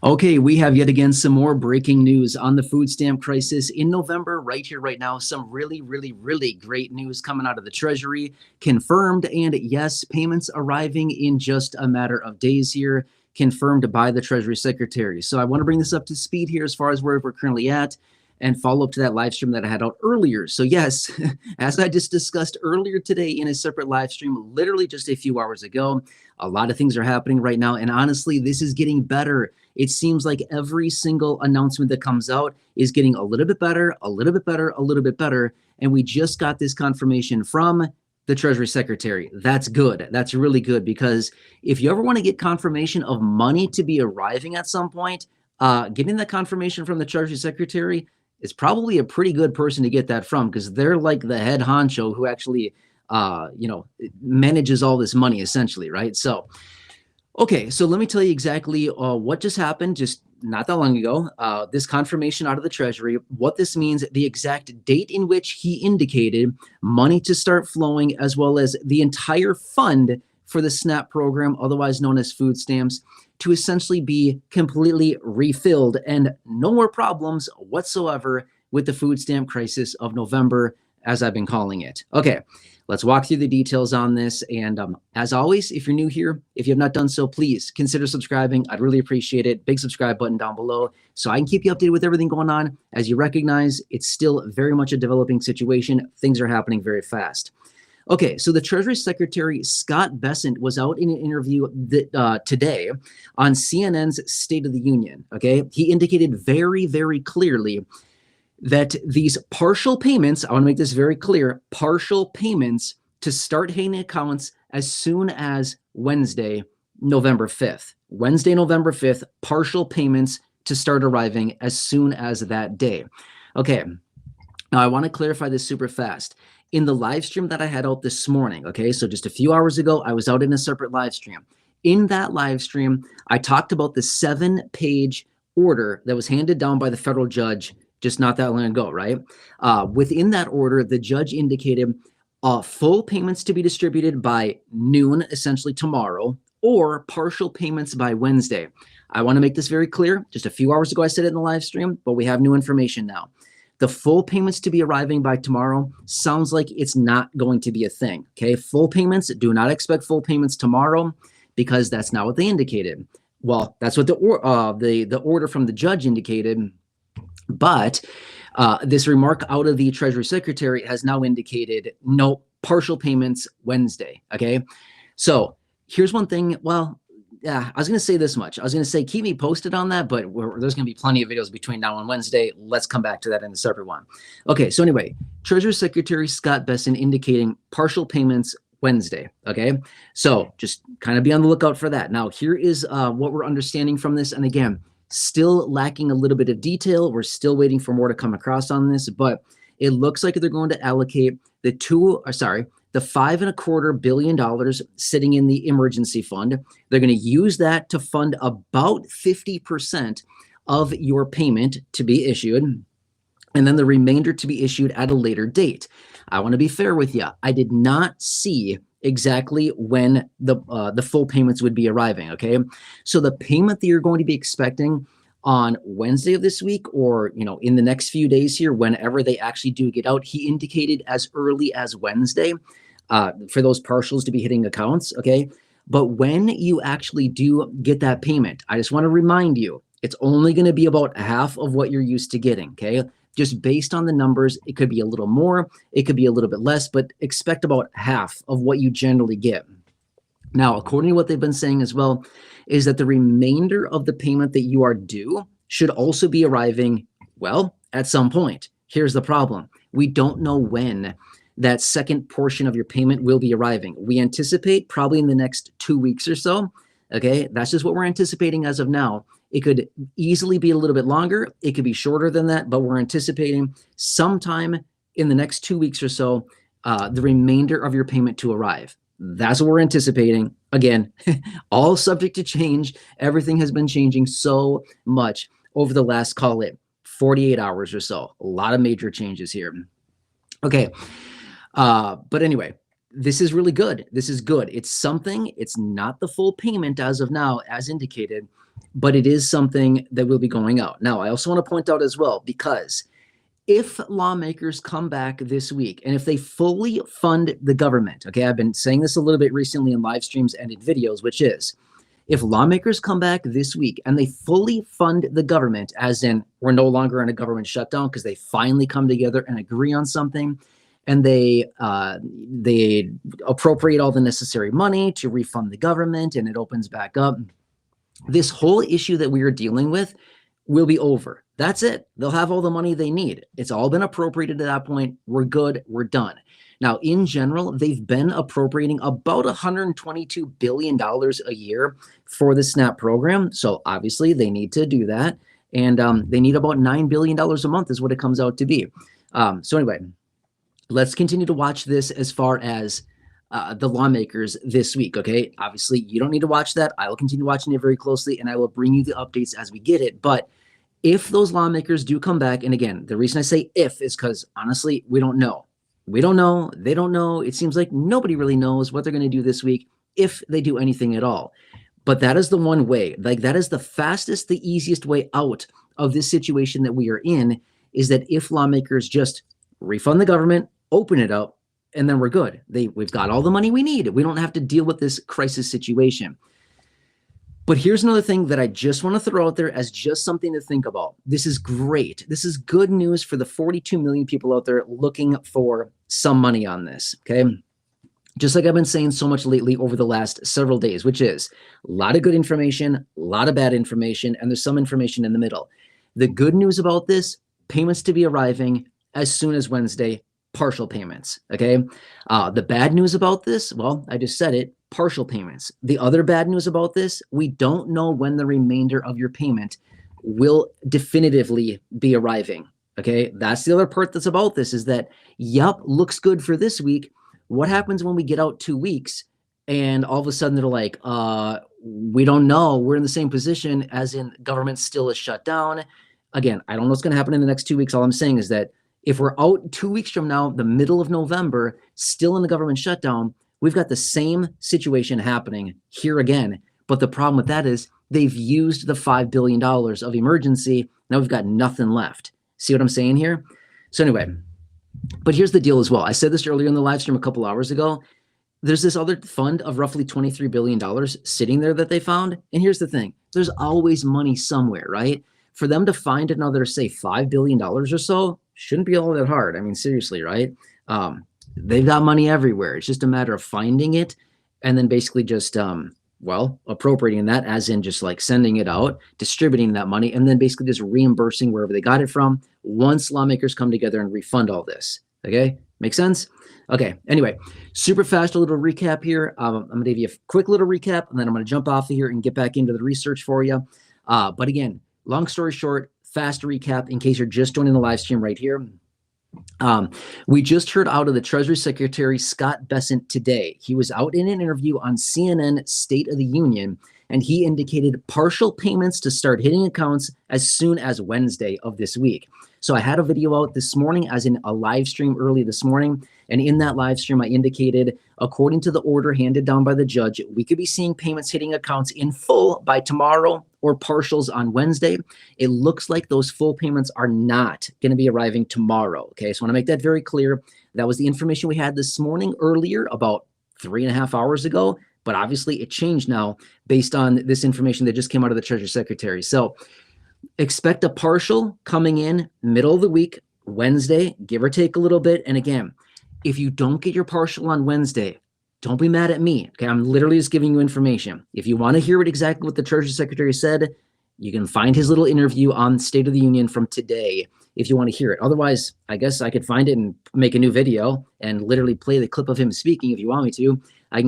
Okay, we have yet again some more breaking news on the food stamp crisis in November, right here, right now. Some really great news coming out of the Treasury, confirmed. And yes, payments arriving in just a matter of days here, confirmed by the Treasury Secretary. So I want to bring this up to speed here as far as where we're currently at and follow up to that live stream that I had out earlier. So yes, as I just discussed earlier today in a separate live stream, literally just a few hours ago, a lot of things are happening right now. And honestly, this is getting better. It seems like every single announcement that comes out is getting a little bit better, a little bit better, a little bit better. And we just got this confirmation from the Treasury Secretary. That's good. That's really good, because if you ever want to get confirmation of money to be arriving at some point, getting that confirmation from the Treasury Secretary is probably a pretty good person to get that from, because they're like the head honcho who actually, manages all this money essentially, right? So, okay, so let me tell you exactly what just happened just not that long ago. This confirmation out of the Treasury, what this means, the exact date in which he indicated money to start flowing, as well as the entire fund for the SNAP program, otherwise known as food stamps, to essentially be completely refilled and no more problems whatsoever with the food stamp crisis of November, as I've been calling it. Okay, let's walk through the details on this. And as always, if you're new here, if you have not done so, please consider subscribing. I'd really appreciate it. Big subscribe button down below so I can keep you updated with everything going on. As you recognize, it's still very much a developing situation. Things are happening very fast. Okay, so the Treasury Secretary, Scott Bessent, was out in an interview today on CNN's State of the Union, okay? He indicated very clearly that these partial payments, I want to make this very clear, partial payments to start hitting accounts as soon as Wednesday, November 5th. Wednesday, November 5th, partial payments to start arriving as soon as that day. Okay, now I want to clarify this super fast. In the live stream that I had out this morning, okay, so just a few hours ago, I was out in a separate live stream. In that live stream, I talked about the 7-page order that was handed down by the federal judge just not that long ago, right? Within that order, the judge indicated full payments to be distributed by noon, essentially tomorrow, or partial payments by Wednesday. I want to make this very clear. Just a few hours ago, I said it in the live stream, but we have new information now. The full payments to be arriving by tomorrow sounds like it's not going to be a thing, okay? Full payments, do not expect full payments tomorrow, because that's not what they indicated. Well, that's what the order from the judge indicated, but this remark out of the Treasury Secretary has now indicated no partial payments Wednesday, okay? So here's one thing, well, yeah, I was going to say this much. I was going to say, keep me posted on that, but there's going to be plenty of videos between now and Wednesday. Let's come back to that in a separate one. Okay, so anyway, Treasury Secretary Scott Bessent indicating partial payments Wednesday, okay? So just kind of be on the lookout for that. Now, here is what we're understanding from this. And again, still lacking a little bit of detail. We're still waiting for more to come across on this, but it looks like they're going to allocate the $5.25 billion sitting in the emergency fund. They're going to use that to fund about 50% of your payment to be issued, and then the remainder to be issued at a later date. I want to be fair with you. I did not see exactly when the full payments would be arriving, okay? So the payment that you're going to be expecting on Wednesday of this week, or in the next few days here, whenever they actually do get out, he indicated as early as Wednesday for those partials to be hitting accounts, okay? But when you actually do get that payment, I just want to remind you, it's only going to be about half of what you're used to getting, okay? Just based on the numbers, it could be a little more, it could be a little bit less, but expect about half of what you generally get. Now, according to what they've been saying as well, is that the remainder of the payment that you are due should also be arriving, well, at some point. Here's the problem. We don't know when that second portion of your payment will be arriving. We anticipate probably in the next 2 weeks or so, okay? That's just what we're anticipating as of now. It could easily be a little bit longer. It could be shorter than that, but we're anticipating sometime in the next 2 weeks or so, the remainder of your payment to arrive. That's what we're anticipating. Again, all subject to change. Everything has been changing so much over the last, call it 48 hours or so. A lot of major changes here. Okay. But anyway, this is really good. This is good. It's something. It's not the full payment as of now, as indicated, but it is something that will be going out. Now, I also want to point out as well, because if lawmakers come back this week and if they fully fund the government, okay, I've been saying this a little bit recently in live streams and in videos, which is if lawmakers come back this week and they fully fund the government, as in we're no longer in a government shutdown because they finally come together and agree on something, and they appropriate all the necessary money to refund the government and it opens back up, this whole issue that we are dealing with will be over. That's it. They'll have all the money they need. It's all been appropriated at that point. We're good. We're done. Now, in general, they've been appropriating about $122 billion a year for the SNAP program. So obviously they need to do that. And they need about $9 billion a month is what it comes out to be. So anyway, let's continue to watch this as far as the lawmakers this week, okay? Obviously, you don't need to watch that. I will continue watching it very closely, and I will bring you the updates as we get it. But if those lawmakers do come back, and again, the reason I say if is because, honestly, we don't know. We don't know. They don't know. It seems like nobody really knows what they're going to do this week, if they do anything at all. But that is the one way. Like, that is the fastest, the easiest way out of this situation that we are in, is that if lawmakers just refund the government, open it up, and then we're good. We've got all the money we need. We don't have to deal with this crisis situation. But here's another thing that I just want to throw out there as just something to think about. This is great. This is good news for the 42 million people out there looking for some money on this, okay? Just like I've been saying so much lately over the last several days, which is a lot of good information, a lot of bad information, and there's some information in the middle. The good news about this, payments to be arriving as soon as Wednesday, partial payments, okay? The bad news about this, well, I just said it, partial payments. The other bad news about this, we don't know when the remainder of your payment will definitively be arriving, okay? That's the other part that's about this, is that, yep, looks good for this week. What happens when we get out 2 weeks and all of a sudden they're like, we don't know. We're in the same position as in government still is shut down. Again, I don't know what's going to happen in the next 2 weeks. All I'm saying is that if we're out 2 weeks from now, the middle of November, still in the government shutdown, we've got the same situation happening here again. But the problem with that is they've used the $5 billion of emergency. Now we've got nothing left. See what I'm saying here? So anyway, but here's the deal as well. I said this earlier in the live stream a couple hours ago. There's this other fund of roughly $23 billion sitting there that they found. And here's the thing. There's always money somewhere, right? For them to find another, say, $5 billion or so shouldn't be all that hard. I mean, seriously, right? They've got money everywhere. It's just a matter of finding it and then basically just, well, appropriating that, as in just like sending it out, distributing that money, and then basically just reimbursing wherever they got it from once lawmakers come together and refund all this. Okay? Make sense? Okay. Anyway, super fast, a little recap here. I'm going to give you a quick little recap, and then I'm going to jump off of here and get back into the research for you. But again, long story short, fast recap in case you're just joining the live stream right here. We just heard out of the Treasury Secretary, Scott Bessent, today. He was out in an interview on CNN State of the Union, and he indicated partial payments to start hitting accounts as soon as Wednesday of this week. So I had a video out this morning, as in a live stream early this morning. And in that live stream, I indicated, according to the order handed down by the judge, we could be seeing payments hitting accounts in full by tomorrow or partials on Wednesday. It looks like those full payments are not going to be arriving tomorrow. Okay, so I want to make that very clear. That was the information we had this morning earlier, about 3.5 hours ago. But obviously it changed now based on this information that just came out of the Treasury Secretary. So expect a partial coming in middle of the week, Wednesday, give or take a little bit. And again, if you don't get your partial on Wednesday, don't be mad at me. Okay, I'm literally just giving you information. If you want to hear exactly what the Treasury Secretary said, you can find his little interview on State of the Union from today if you want to hear it. Otherwise, I guess I could find it and make a new video and literally play the clip of him speaking if you want me to. I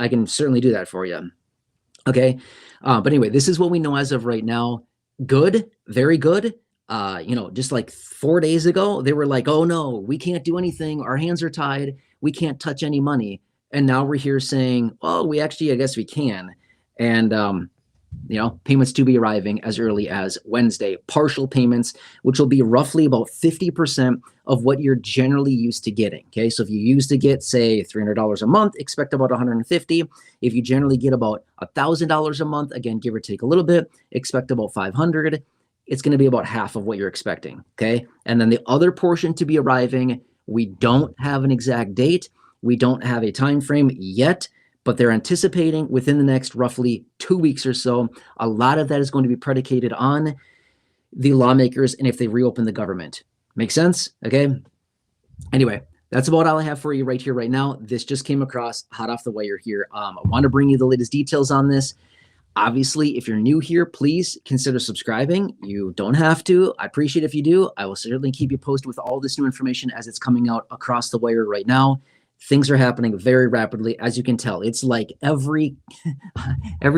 can certainly do that for you. Okay, but anyway, this is what we know as of right now. Good, very good. Just like 4 days ago, they were like, oh no, we can't do anything. Our hands are tied. We can't touch any money. And now we're here saying, oh, I guess we can. And payments to be arriving as early as Wednesday. Partial payments, which will be roughly about 50% of what you're generally used to getting. Okay, so if you used to get, say, $300 a month, expect about $150. If you generally get about $1,000 a month, again, give or take a little bit, expect about $500. It's going to be about half of what you're expecting. Okay, and then the other portion to be arriving, we don't have an exact date. We don't have a time frame yet, but they're anticipating within the next roughly 2 weeks or so. A lot of that is going to be predicated on the lawmakers and if they reopen the government. Make sense? Okay. Anyway, that's about all I have for you right here, right now. This just came across hot off the wire here. I want to bring you the latest details on this. Obviously, if you're new here, please consider subscribing. You don't have to. I appreciate if you do. I will certainly keep you posted with all this new information as it's coming out across the wire right now. Things are happening very rapidly, as you can tell. It's like every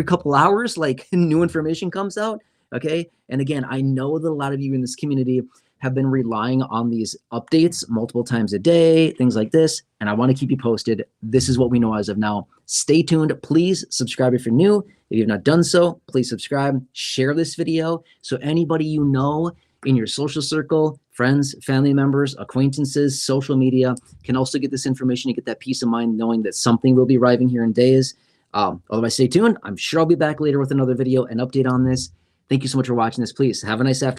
couple hours, like new information comes out. Okay. And again, I know that a lot of you in this community have been relying on these updates multiple times a day, things like this. And I want to keep you posted. This is what we know as of now. Stay tuned. Please subscribe if you're new. If you've not done so, please subscribe, share this video so anybody you know in your social circle, friends, family members, acquaintances, social media can also get this information and get that peace of mind knowing that something will be arriving here in days. Otherwise, stay tuned. I'm sure I'll be back later with another video and update on this. Thank you so much for watching this. Please have a nice afternoon.